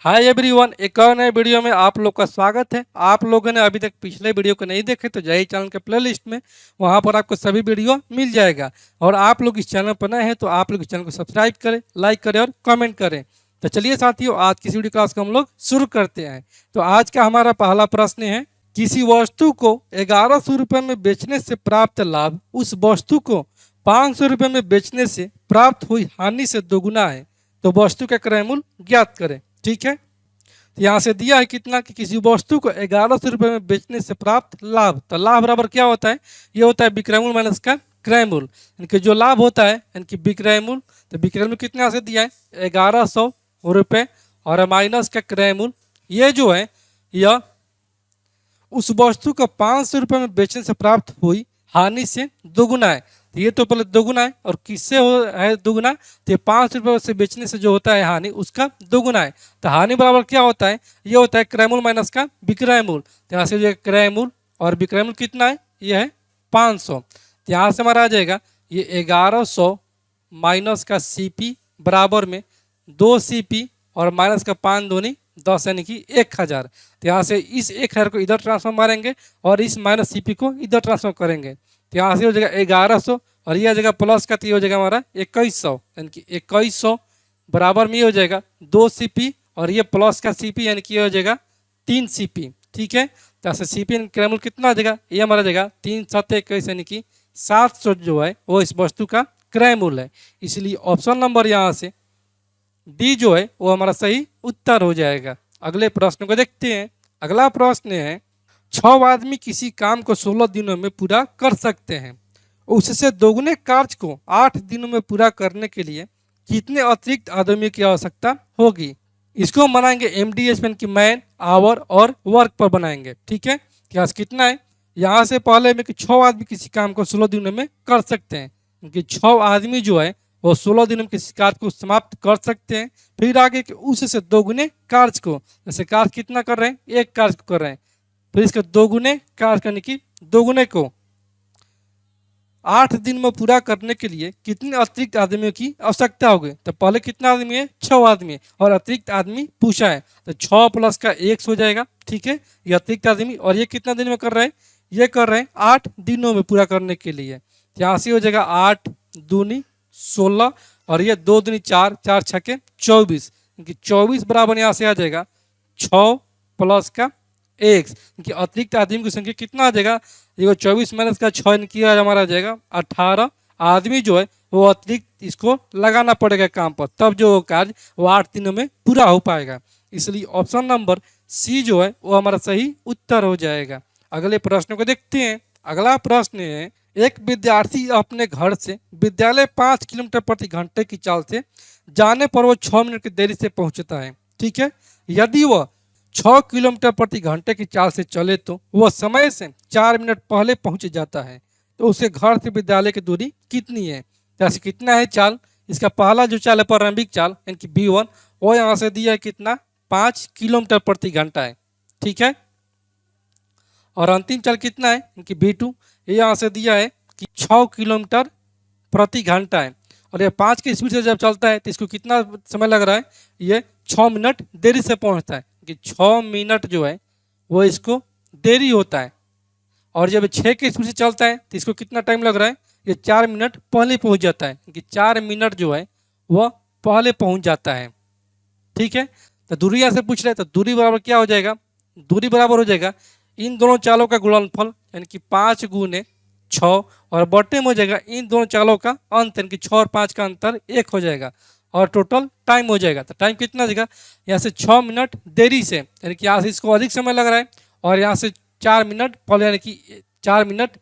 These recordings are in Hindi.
हाय एवरीवन, एक और नए वीडियो में आप लोग का स्वागत है। आप लोगों ने अभी तक पिछले वीडियो को नहीं देखे तो जाइए चैनल के प्लेलिस्ट में, वहां पर आपको सभी वीडियो मिल जाएगा। और आप लोग इस चैनल पर नए हैं तो आप लोग इस चैनल को सब्सक्राइब करें, लाइक करें और कमेंट करें। तो चलिए साथियों, आज की इस वीडियो क्लास को हम लोग शुरू करते हैं। तो आज का हमारा पहला प्रश्न है, किसी वस्तु को 1100 रुपये में बेचने से प्राप्त लाभ उस वस्तु को 500 रुपये में बेचने से प्राप्त हुई हानि से दोगुना है, तो वस्तु का क्रय मूल्य ज्ञात करें। ठीक है, तो यहाँ से दिया है कितना कि किसी वस्तु को 1100 रुपये में बेचने से प्राप्त लाभ। तो लाभ बराबर क्या होता है? ये होता है विक्रय मूल्य माइनस का क्रय मूल्य, यानी कि जो लाभ होता है यानी कि विक्रय मूल्य। तो विक्रय मूल्य कितना से दिया है? 1100 रुपये और माइनस का क्रय मूल्य। ये जो है यह उस वस्तु को 500 रुपये में बेचने से प्राप्त हुई हानि से दोगुना है। तो ये तो पहले दोगुना है, और किससे है दोगुना? तो ये 500 रुपये से बेचने से जो होता है हानि, उसका दोगुना है। तो हानि बराबर क्या होता है? ये होता है क्रय मूल्य माइनस का विक्रय मूल्य। तो यहाँ से जो क्रय मूल्य और विक्रय मूल्य कितना है? ये है 500। तो यहाँ से हमारा आ जाएगा ये 1100 माइनस का CP बराबर में 2 CP और माइनस का 5 दूनी 10 यानी कि 1000। तो यहाँ से इस 1000 को इधर ट्रांसफर मारेंगे और इस माइनस CP को इधर ट्रांसफर करेंगे। तो यहाँ से हो जाएगा 1100 और यह जगह प्लस का, तो ये हो जाएगा हमारा 2100, यानी कि 2100 बराबर में ये हो जाएगा 2 CP और ये प्लस का CP यानी कि ये हो जाएगा 3 CP। ठीक है, तो यहाँ से CP क्रय मूल्य कितना आ जाएगा? ये हमारा जाएगा 3 7 21 यानी कि 700 जो है वो इस वस्तु का क्रय मूल्य है। इसलिए ऑप्शन नंबर यहाँ से डी जो है वो हमारा सही उत्तर हो जाएगा। अगले प्रश्न को देखते हैं। अगला प्रश्न है, 6 आदमी किसी काम को 16 दिनों में पूरा कर सकते हैं, उससे दोगुने कार्य को 8 दिनों में पूरा करने के लिए कितने अतिरिक्त आदमियों की आवश्यकता होगी? इसको हम बनाएंगे MDH यानी कि मैन, आवर और वर्क पर बनाएंगे। ठीक है, क्या कितना है? यहाँ से पहले में कि 6 आदमी किसी काम को 16 दिनों में कर सकते हैं, क्योंकि 6 आदमी जो है वो 16 दिनों में किसी कार्य को समाप्त कर सकते हैं। फिर आगे कि उससे दोगुने कार्य को, जैसे कार्य कितना कर रहे हैं? एक कार्य को कर रहे हैं, फिर इसके दोगुने कार्य करने की दोगुने को 8 दिन में पूरा करने के लिए कितने अतिरिक्त आदमियों की आवश्यकता होगी? तो पहले कितना आदमी है? 6 आदमी है, और अतिरिक्त आदमी पूछा है तो 6 प्लस का 1 हो जाएगा। ठीक है, ये अतिरिक्त आदमी, और ये कितना दिन में कर रहे हैं? ये कर रहे हैं 8 दिनों में पूरा करने के लिए। यहाँ से हो जाएगा 8 दूनी 16 और ये 2 दूनी 4, 4 छके 24, क्योंकि 24 बराबर यहाँ से आ जाएगा 6 प्लस का 1, क्योंकि अतिरिक्त आदमी की संख्या कितना आ जाएगा? ये 24 माइनस का 6 किया हमारा आ जाएगा 18 आदमी जो है वो अतिरिक्त इसको लगाना पड़ेगा काम पर, तब जो कार्य वो 8 दिनों में पूरा हो पाएगा। इसलिए ऑप्शन नंबर सी जो है वो हमारा सही उत्तर हो जाएगा। अगले प्रश्न को देखते हैं। अगला प्रश्न है, एक विद्यार्थी अपने घर से विद्यालय 5 किलोमीटर प्रति घंटे की चाल से जाने पर वो 6 मिनट की देरी से पहुंचता है। ठीक है, यदि वह 6 किलोमीटर प्रति घंटे की चाल से चले तो वह समय से 4 मिनट पहले पहुंच जाता है, तो उसके घर से विद्यालय की दूरी कितनी है? जैसे कितना है चाल? इसका पहला जो चाल है प्रारंभिक चाल यानी कि B1, वो यहाँ से दिया है कितना? 5 किलोमीटर प्रति घंटा है। ठीक है, और अंतिम चाल कितना है? कि B2, ये यहाँ से दिया है कि 6 किलोमीटर प्रति घंटा है, और ये 5 की स्पीड से जब चलता है तो इसको कितना समय लग रहा है? ये 6 मिनट देरी से पहुंचता है, कि 6 मिनट जो है वो इसको देरी होता है। और जब 6 की स्पीड से चलता है तो इसको कितना टाइम लग रहा है? ये 4 मिनट पहले पहुंच जाता है, कि 4 मिनट जो है वह पहले पहुंच जाता है। ठीक है, तो दूरी यहाँ से पूछ रहे हैं, तो दूरी बराबर क्या हो जाएगा? दूरी बराबर हो जाएगा इन दोनों चालों का गुणनफल, यानी कि 5 गुने 6, और बटे में हो जाएगा इन दोनों चालों का अंत, यानी कि 6 और 5 का अंतर 1 हो जाएगा, और टोटल टाइम हो जाएगा। तो टाइम कितना देगा? यहाँ से 6 मिनट देरी से, यानी कि यहाँ से इसको अधिक समय लग रहा है, और यहाँ से 4 मिनट पहले यानी कि 4 मिनट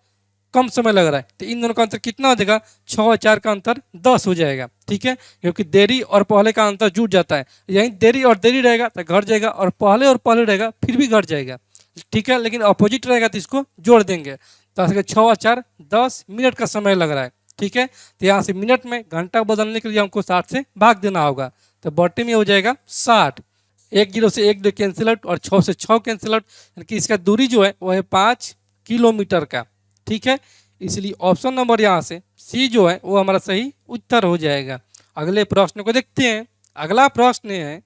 कम समय लग रहा है। तो इन दोनों का अंतर कितना हो जाएगा? 6 और 4 का अंतर 10 हो जाएगा। ठीक है, क्योंकि देरी और पहले का अंतर जुट जाता है, यहीं देरी और देरी रहेगा तो घट जाएगा, और पहले रहेगा फिर भी घट जाएगा। ठीक है, लेकिन अपोजिट रहेगा तो इसको जोड़ देंगे, तो 6 और 4 10 मिनट का समय लग रहा है। ठीक है, तो यहाँ से मिनट में घंटा बदलने के लिए हमको 60 से भाग देना होगा, तो बटे में हो जाएगा 60। 1 0 से 1 2 कैंसिल आउट, और 6 से 6 कैंसिल आउट, यानी कि इसका दूरी जो है वो है 5 किलोमीटर का। ठीक है, इसलिए ऑप्शन नंबर यहाँ से सी जो है वो हमारा सही उत्तर हो जाएगा। अगले प्रश्न को देखते हैं। अगला प्रश्न है,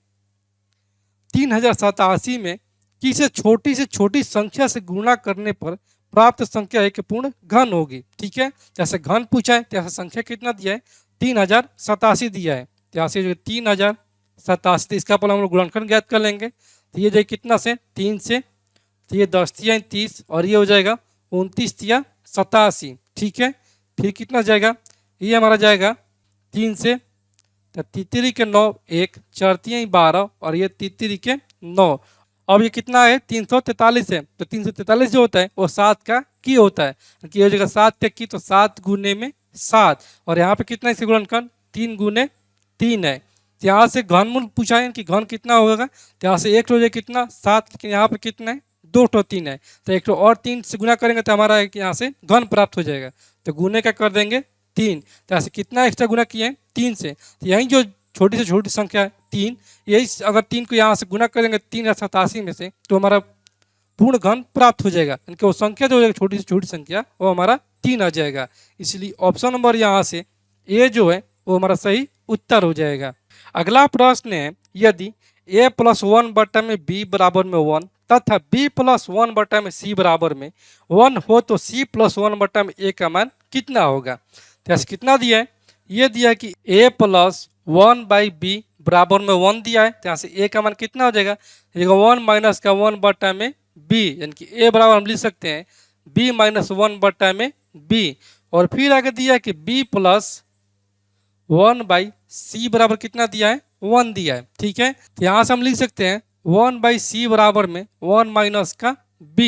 3087 में किसी छोटी से छोटी संख्या से गुणा करने पर प्राप्त संख्या एक पूर्ण घन होगी। ठीक है, जैसे घन पूछा है जैसे संख्या कितना दिया है 3087 दिया है, जैसे जो 3087 इसका पहले हम लोग गुणनखंड ज्ञात कर लेंगे। तो ये जो कितना से 3 से, तो ये 10 तिया 30 और ये हो जाएगा 29 तिया 87। ठीक है, फिर कितना जाएगा, ये हमारा जाएगा 3 से, तो तितरी के 9 1 4 तिया 12 और ये तितरी के 9। अब ये कितना है 343 है, तो 343 जो होता है वो 7 का की होता है, कि हो जाएगा 7 का की, तो 7 गुने में 7 और यहाँ पे कितना इसे गुणनखंड 3 गुने 3 है। तो यहाँ से घनमूल पूछा है कि घन कितना होगा, तो यहाँ से एक हो जाए कितना 7, लेकिन यहाँ पे कितना है 2 तो 3 है, तो एक और 3 से गुना करेंगे तो हमारा यहाँ से घन प्राप्त हो जाएगा। तो गुने का कर देंगे 3, तो यहाँ से कितना एक्स्ट्रा गुना किए हैं 3 से, तो यही जो छोटी से छोटी संख्या है 3, यही अगर 3 को यहाँ से गुना करेंगे 3087 में से तो हमारा पूर्ण घन प्राप्त हो जाएगा, यानी कि वो संख्या जो हो जाएगा छोटी से छोटी संख्या वो हमारा 3 आ जाएगा। इसलिए ऑप्शन नंबर यहाँ से ए जो है वो हमारा सही उत्तर हो जाएगा। अगला प्रश्न है, यदि a + 1 बटा में b बराबर में 1 तथा b + 1 बटा में c बराबर में 1 हो तो c + 1 बटा में a का मान कितना होगा। तो ऐसे कितना दिया है, ये दिया है कि a + 1 बाई b बराबर में 1 दिया है, तो यहाँ से a का मान कितना हो जाएगा 1 माइनस का 1 बटा में b, यानी कि a बराबर हम लिख सकते हैं b - 1 बटा में b। और फिर आगे दिया है कि b + 1 बाई सी बराबर कितना दिया है 1 दिया है। ठीक है, तो यहाँ से हम लिख सकते हैं 1 बाई सी बराबर में 1 माइनस का b।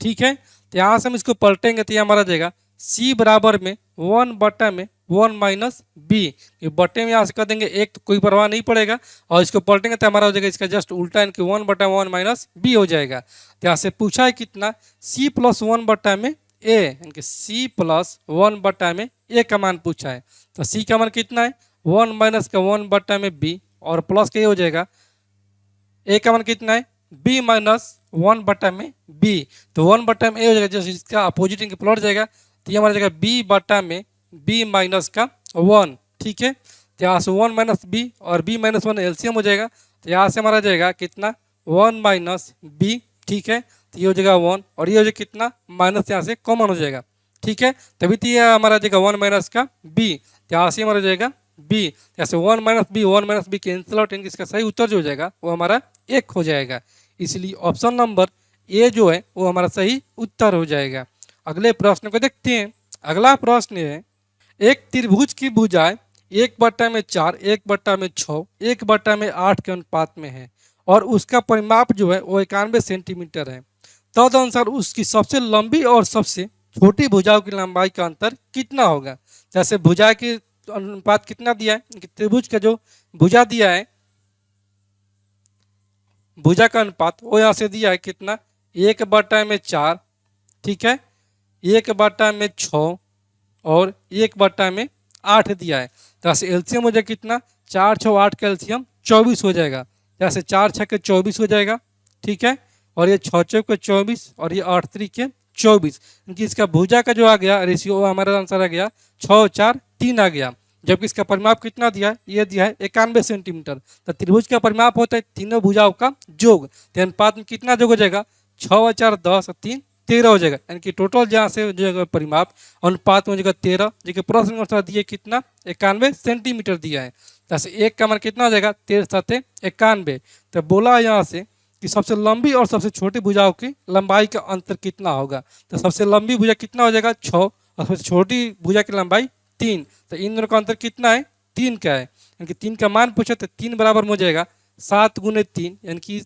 ठीक है, तो यहाँ से हम इसको पलटेंगे तो ये हमारा जाएगा c बराबर में 1 बटा में 1 माइनस b। ये बटे में यहाँ से कर देंगे एक, तो कोई परवाह नहीं पड़ेगा, और इसको पलटेंगे तो हमारा हो जाएगा इसका जस्ट उल्टा, यानी कि 1 बटा 1 माइनस b हो जाएगा। तो यहाँ से पूछा है कितना c + 1 बटा में a, यानी कि c + 1 बटा में a का मान पूछा है। तो c का मान कितना है 1 माइनस का 1 बटा में b और प्लस का ये हो जाएगा a का मान कितना है b - 1 बटा में b। तो 1 बटा में a हो जाएगा, जैसे इसका अपोजिट इनके प्लॉट जाएगा, तो ये हमारा जाएगा b बटा में b माइनस का 1। ठीक है, तो यहाँ से 1 माइनस b और b - 1 एलसीएम हो जाएगा, तो यहाँ से हमारा जाएगा कितना 1 माइनस b। ठीक है, तो ये हो जाएगा 1 और ये हो जाएगा कितना माइनस, यहाँ से कॉमन हो जाएगा। ठीक है, तभी तो ये हमारा जाएगा 1 माइनस का b, तो यहाँ से हमारा जाएगा b, जैसे 1 माइनस b कैंसिल आउट, इसका सही उत्तर जो हो जाएगा वो हमारा 1 हो जाएगा। इसलिए ऑप्शन नंबर ए जो है वो हमारा सही उत्तर हो जाएगा। अगले प्रश्न को देखते हैं। अगला प्रश्न है, एक त्रिभुज की भुजाएं 1/4, 1/6, 1/8 के अनुपात में है और उसका परिमाप जो है वो 91 सेंटीमीटर है। तदनुसार उसकी सबसे लंबी और सबसे छोटी भुजाओं की लंबाई का अंतर कितना होगा। जैसे भुजा के अनुपात कितना दिया है, त्रिभुज का जो भुजा दिया है भुजा का अनुपात वो यहाँ से दिया है कितना 1/4। ठीक है, 1/6 और 1/8 दिया है। जैसे एलसीएम हो जाएगा कितना 4 6 8 का एलसीएम 24 हो जाएगा, जैसे 4 6 के 24 हो जाएगा। ठीक है, और ये 6 6 के 24 और ये 8 3 के 24, क्योंकि इसका भुजा का जो आ गया रेशियो हमारा आंसर आ गया 6 4 3 आ गया। जबकि इसका परिमाप कितना दिया है, ये दिया है 91 सेंटीमीटर। तो त्रिभुज का परिमाप होता है तीनों भुजाओं का योग, तो अनुपात में कितना योग हो जाएगा 6 4 10 3 13 हो जाएगा, यानी कि टोटल जहाँ से जो परिमाप अनुपात में हो जाएगा 13, जो कि प्रश्न के अनुसार दिए कितना 91 सेंटीमीटर दिया है। जैसे एक का मान कितना हो जाएगा 13 7 91। तो बोला यहाँ से कि सबसे लंबी और सबसे छोटी भुजाओं की लंबाई का अंतर कितना होगा। तो सबसे लंबी भुजा कितना हो जाएगा 6 और सबसे छोटी भुजा की लंबाई 3। तो इन दोनों का अंतर कितना है 3 का है, यानी कि 3 का मान पूछे तो 3 बराबर हो जाएगा 7 × 3, यानी कि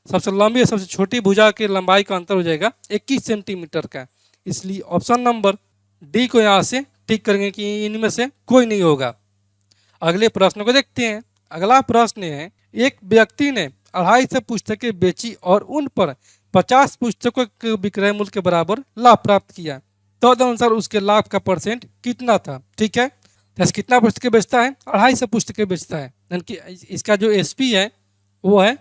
सबसे लंबी और सबसे छोटी भुजा की लंबाई का अंतर हो जाएगा 21 सेंटीमीटर का। इसलिए ऑप्शन नंबर डी को यहाँ से टिक करेंगे कि इनमें से कोई नहीं होगा। अगले प्रश्न को देखते हैं। अगला प्रश्न है, एक व्यक्ति ने 250 पुस्तकें बेची और उन पर 50 पुस्तकों के विक्रय मूल्य के बराबर लाभ प्राप्त किया, तो तदनुसार उसके लाभ का परसेंट कितना था। ठीक है, जैसे कितना पुस्तकें बेचता है 250 पुस्तकें बेचता है, यानी कि इसका जो एसपी है वो है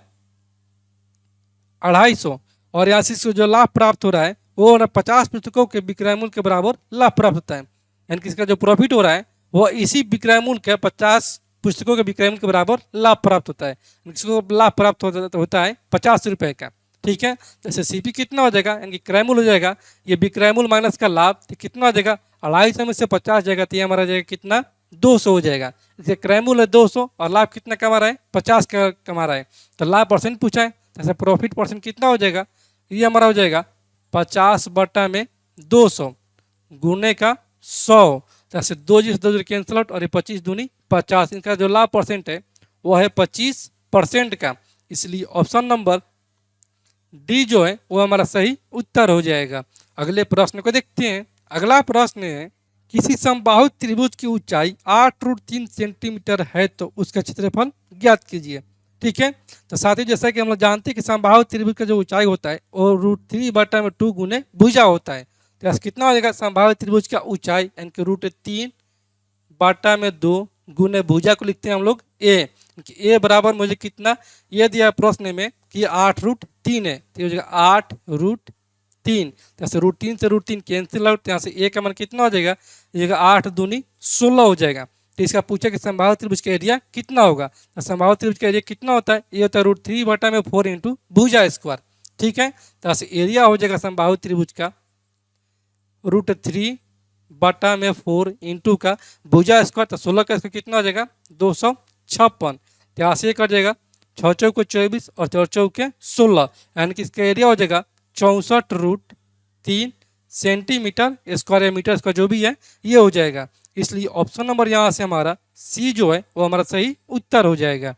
250 और यहाँ से जो लाभ प्राप्त हो रहा है वो 50 पुस्तकों के विक्रय मूल्य के बराबर लाभ प्राप्त होता है, यानी कि इसका जो प्रॉफिट हो रहा है वो इसी विक्रय मूल्य के 50 पुस्तकों के विक्रय मूल्य के बराबर लाभ प्राप्त होता है। किसको लाभ प्राप्त होता है 50 रुपये का। ठीक है, जैसे सीपी कितना हो जाएगा, यानी कि क्रय मूल्य हो जाएगा, ये विक्रय मूल्य माइनस का लाभ, तो कितना हो जाएगा 250 में से 50 जाएगा, तो ये हमारा जाएगा कितना 200 हो जाएगा। जैसे क्रय मूल्य 200 और लाभ कितना कमा रहा है 50 का कमा रहा है, तो लाभ परसेंट पूछा है, जैसे प्रॉफिट परसेंट कितना हो जाएगा, ये हमारा हो जाएगा 50/200 गुने का 100, जैसे 2 जी से 2 कैंसिल आउट और ये 25 दूनी 50, इनका जो लाभ परसेंट है वो है 25% का। इसलिए ऑप्शन नंबर डी जो है वो हमारा सही उत्तर हो जाएगा। अगले प्रश्न को देखते हैं। अगला प्रश्न है, किसी समबाहु त्रिभुज की ऊंचाई 8√3 सेंटीमीटर है तो उसका क्षेत्रफल ज्ञात कीजिए। ठीक है, तो साथ ही जैसा कि हम लोग जानते हैं कि समबाहु त्रिभुज का जो ऊंचाई होता है वो √3/2 गुने भुजा होता है। तो ऐसा कितना हो जाएगा समबाहु त्रिभुज का ऊंचाई, यानी कि √3/2 गुने भुजा को लिखते हैं हम लोग ए। ए बराबर मुझे कितना ये दिया प्रश्न में कि 8√3 है, तो ये हो जाएगा 8√3, जैसे √3 से √3 कैंसिल आउट, यहाँ से ए का मान कितना हो जाएगा, ये 8 दूनी 16 हो जाएगा। तो इसका पूछा कि समबाहु त्रिभुज का एरिया कितना होगा, तो समबाहु त्रिभुज का एरिया कितना होता है, ये होता है √3/4 इंटू भुजा स्क्वायर। ठीक है, तो यहाँ से एरिया हो जाएगा समबाहु त्रिभुज का √3/4 इंटू का भुजा स्क्वायर, तो 16 का स्क्वायर कितना हो जाएगा 256। यहाँ से कट जाएगा 6 चौके 24 और 4 चौके 16, यानी कि इसका एरिया हो जाएगा 64√3 सेंटीमीटर स्क्वायर या मीटर स्क्वायर जो भी है ये हो जाएगा। इसलिए ऑप्शन नंबर यहाँ से हमारा सी जो है वो हमारा सही उत्तर हो जाएगा।